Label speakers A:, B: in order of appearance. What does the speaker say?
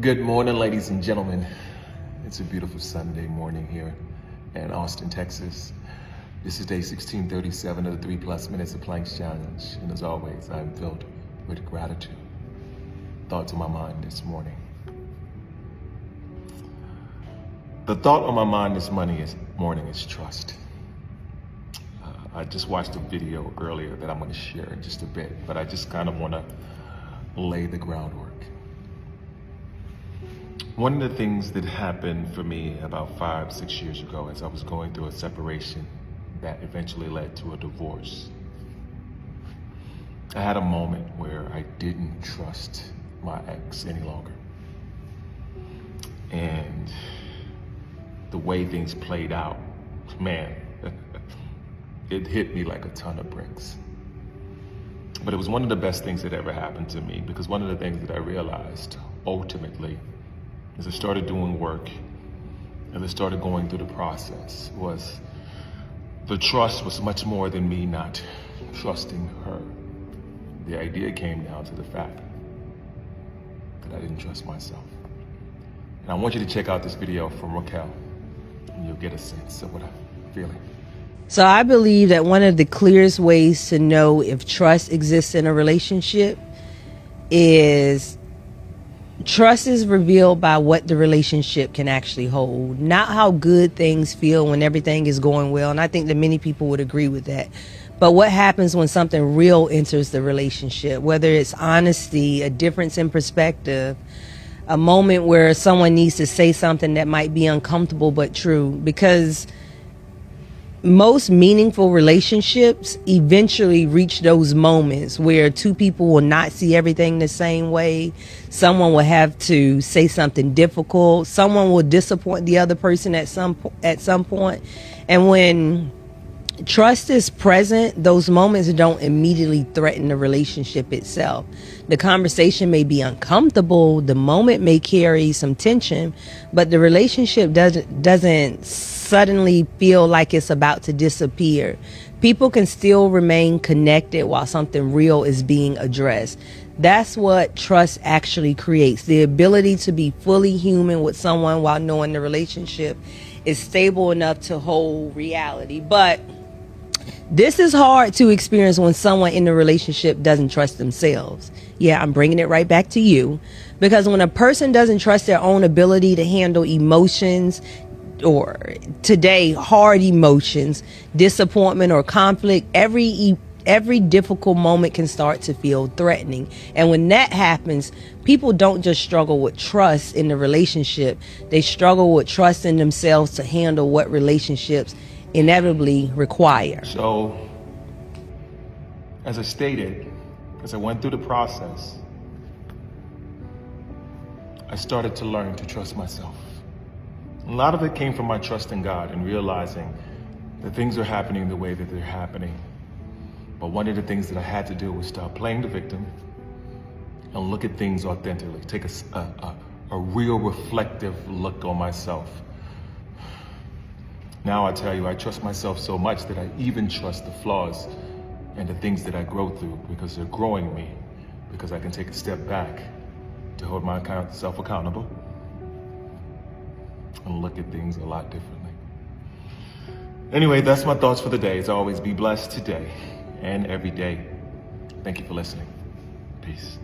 A: Good morning, ladies and gentlemen. It's a beautiful Sunday morning here in Austin, Texas. This is day 1637 of the 3+ minutes of planks challenge. And as always, I'm filled with gratitude. Thoughts on my mind this morning. The thought on my mind this morning is trust. I just watched a video earlier that I'm going to share in just a bit, but I just kind of want to lay the groundwork. One of the things that happened for me about 5-6 years ago as I was going through a separation that eventually led to a divorce, I had a moment where I didn't trust my ex any longer. And the way things played out, man, it hit me like a ton of bricks. But it was one of the best things that ever happened to me, because one of the things that I realized ultimately as I started doing work, as I started going through the process, was the trust was much more than me not trusting her. The idea came down to the fact that I didn't trust myself. And I want you to check out this video from Raquel, and you'll get a sense of what I'm feeling.
B: So I believe that one of the clearest ways to know if trust exists in a relationship is trust is revealed by what the relationship can actually hold, not how good things feel when everything is going well. And I think that many people would agree with that. But what happens when something real enters the relationship, whether it's honesty, a difference in perspective, a moment where someone needs to say something that might be uncomfortable but true. Because most meaningful relationships eventually reach those moments where two people will not see everything the same way. Someone will have to say something difficult. Someone will disappoint the other person at some point. And when trust is present, those moments don't immediately threaten the relationship itself. The conversation may be uncomfortable, the moment may carry some tension, but the relationship doesn't suddenly feel like it's about to disappear. People can still remain connected while something real is being addressed. That's what trust actually creates, the ability to be fully human with someone while knowing the relationship is stable enough to hold reality. But this is hard to experience when someone in the relationship doesn't trust themselves. Yeah, I'm bringing it right back to you. Because when a person doesn't trust their own ability to handle emotions, or today, hard emotions, disappointment or conflict, every difficult moment can start to feel threatening. And when that happens, people don't just struggle with trust in the relationship. They struggle with trust in themselves to handle what relationships inevitably require.
A: So, as I stated, as I went through the process, I started to learn to trust myself. A lot of it came from my trust in God and realizing that things are happening the way that they're happening. But one of the things that I had to do was stop playing the victim and look at things authentically, take a real reflective look on myself. Now I tell you, I trust myself so much that I even trust the flaws and the things that I grow through, because they're growing me, because I can take a step back to hold myself accountable and look at things a lot differently. Anyway, that's my thoughts for the day. As always, be blessed today and every day. Thank you for listening. Peace.